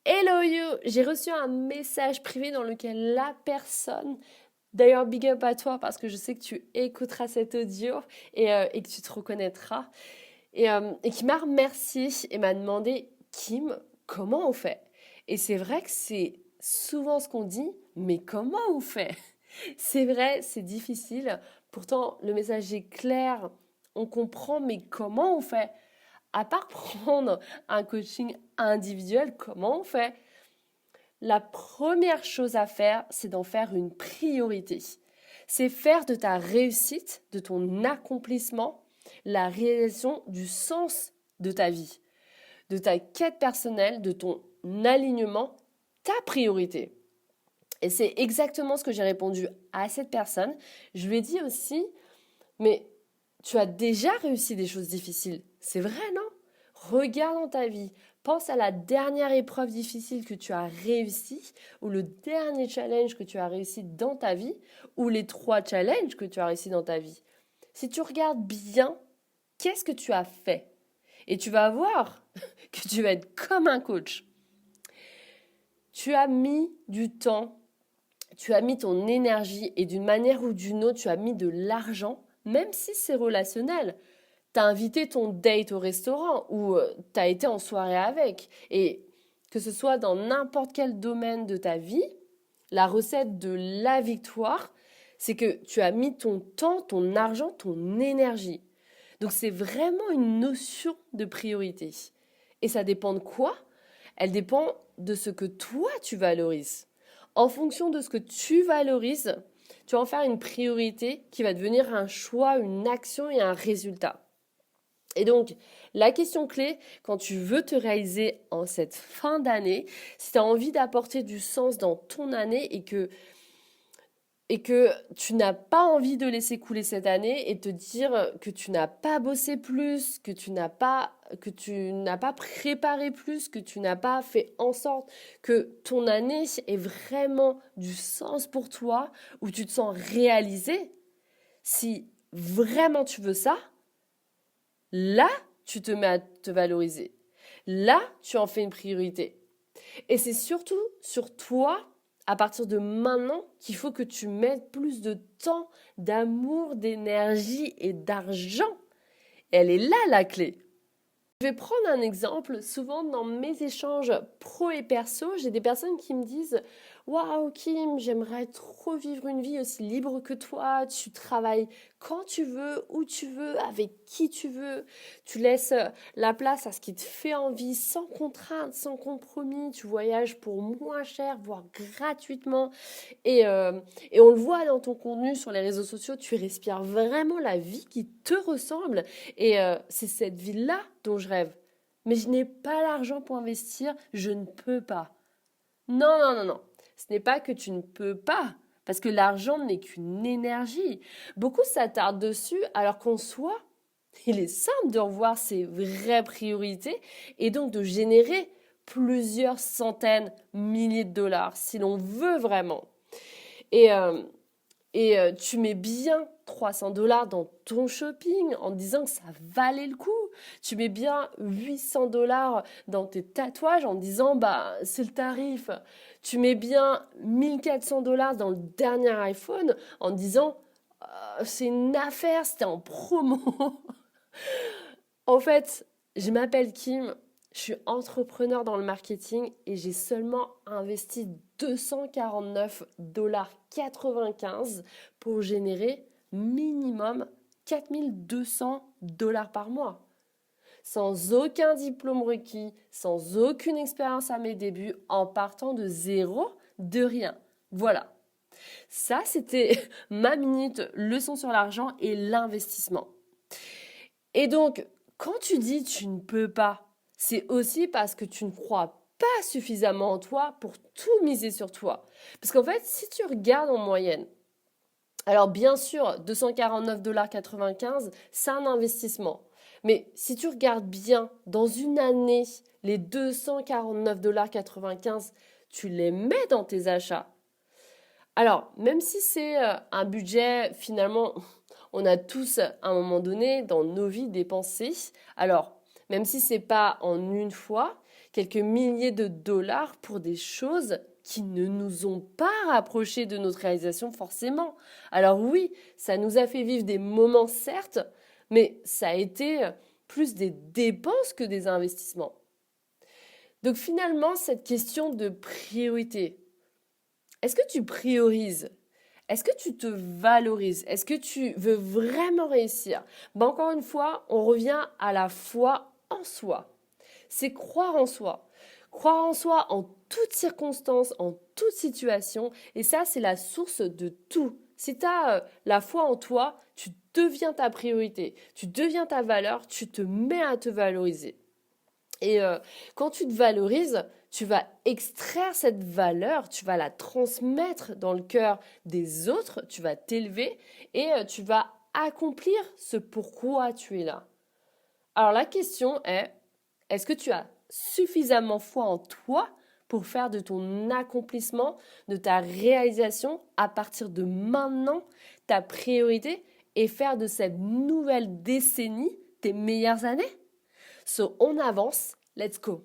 Hello you! J'ai reçu un message privé dans lequel la personne, d'ailleurs big up à toi parce que je sais que tu écouteras cet audio et que tu te reconnaîtras, et qui m'a remercié et m'a demandé, Kim, comment on fait? Et c'est vrai que c'est souvent ce qu'on dit, mais comment on fait? C'est vrai, c'est difficile. Pourtant, le message est clair, on comprend, mais comment on fait? À part prendre un coaching individuel, comment on fait? La première chose à faire, c'est d'en faire une priorité. C'est faire de ta réussite, de ton accomplissement, la réalisation du sens de ta vie, de ta quête personnelle, de ton alignement, ta priorité. Et c'est exactement ce que j'ai répondu à cette personne. Je lui ai dit aussi, mais tu as déjà réussi des choses difficiles. C'est vrai, non? Regarde dans ta vie. Pense à la dernière épreuve difficile que tu as réussi, ou le dernier challenge que tu as réussi dans ta vie, ou les 3 challenges que tu as réussi dans ta vie. Si tu regardes bien, qu'est-ce que tu as fait? Et tu vas voir que tu vas être comme un coach. Tu as mis du temps, tu as mis ton énergie et d'une manière ou d'une autre, tu as mis de l'argent, même si c'est relationnel. T'as invité ton date au restaurant ou t'as été en soirée avec. Et que ce soit dans n'importe quel domaine de ta vie, la recette de la victoire, c'est que tu as mis ton temps, ton argent, ton énergie. Donc c'est vraiment une notion de priorité. Et ça dépend de quoi? Elle dépend de ce que toi tu valorises. En fonction de ce que tu valorises, tu vas en faire une priorité qui va devenir un choix, une action et un résultat. Et donc, la question clé, quand tu veux te réaliser en cette fin d'année, si tu as envie d'apporter du sens dans ton année et que tu n'as pas envie de laisser couler cette année et te dire que tu n'as pas bossé plus, que tu n'as pas préparé plus, que tu n'as pas fait en sorte que ton année ait vraiment du sens pour toi, où tu te sens réalisé, si vraiment tu veux ça, là, tu te mets à te valoriser. Là, tu en fais une priorité. Et c'est surtout sur toi, à partir de maintenant, qu'il faut que tu mettes plus de temps, d'amour, d'énergie et d'argent. Elle est là la clé. Je vais prendre un exemple. Souvent dans mes échanges pro et perso, j'ai des personnes qui me disent: Waouh, Kim, j'aimerais trop vivre une vie aussi libre que toi. Tu travailles quand tu veux, où tu veux, avec qui tu veux. Tu laisses la place à ce qui te fait envie, sans contrainte, sans compromis. Tu voyages pour moins cher, voire gratuitement. Et, euh, et on le voit dans ton contenu sur les réseaux sociaux, tu respires vraiment la vie qui te ressemble. Et c'est cette vie-là dont je rêve. Mais je n'ai pas l'argent pour investir, je ne peux pas. Non, non, non, non. Ce n'est pas que tu ne peux pas, parce que l'argent n'est qu'une énergie. Beaucoup s'attardent dessus, alors qu'en soi, il est simple de revoir ses vraies priorités et donc de générer plusieurs centaines, milliers de dollars si l'on veut vraiment. Et, euh, et tu mets bien 300 dollars dans ton shopping en disant que ça valait le coup. Tu mets bien 800 dollars dans tes tatouages en disant bah c'est le tarif. Tu mets bien 1400 dollars dans le dernier iPhone en disant c'est une affaire, c'était en promo. En fait, je m'appelle Kim, je suis entrepreneur dans le marketing et j'ai seulement investi 249,95 $ pour générer minimum 4200 dollars par mois. Sans aucun diplôme requis, sans aucune expérience à mes débuts, en partant de zéro, de rien. Voilà. Ça, c'était ma minute leçon sur l'argent et l'investissement. Et donc, quand tu dis tu ne peux pas, c'est aussi parce que tu ne crois pas suffisamment en toi pour tout miser sur toi. Parce qu'en fait, si tu regardes en moyenne, alors bien sûr, 249,95 $, c'est un investissement. Mais si tu regardes bien, dans une année, les 249,95 $, tu les mets dans tes achats. Alors, même si c'est un budget finalement On a tous, à un moment donné, dans nos vies, dépensé. Alors, même si c'est pas en une fois, quelques milliers de dollars pour des choses qui ne nous ont pas rapprochés de notre réalisation forcément. Alors oui, ça nous a fait vivre des moments, certes, mais ça a été plus des dépenses que des investissements. Donc finalement, cette question de priorité, est-ce que tu priorises? Est-ce que tu te valorises? Est-ce que tu veux vraiment réussir? Encore une fois, on revient à la foi en soi. C'est croire en soi. Croire en soi en toutes circonstances, en toute situation. Et ça, c'est la source de tout. Si tu as la foi en toi, tu deviens ta priorité. Tu deviens ta valeur. Tu te mets à te valoriser. Et quand tu te valorises, tu vas extraire cette valeur, tu vas la transmettre dans le cœur des autres, tu vas t'élever et tu vas accomplir ce pourquoi tu es là. Alors la question est-ce que tu as suffisamment foi en toi pour faire de ton accomplissement, de ta réalisation à partir de maintenant ta priorité et faire de cette nouvelle décennie tes meilleures années? So, on avance, let's go.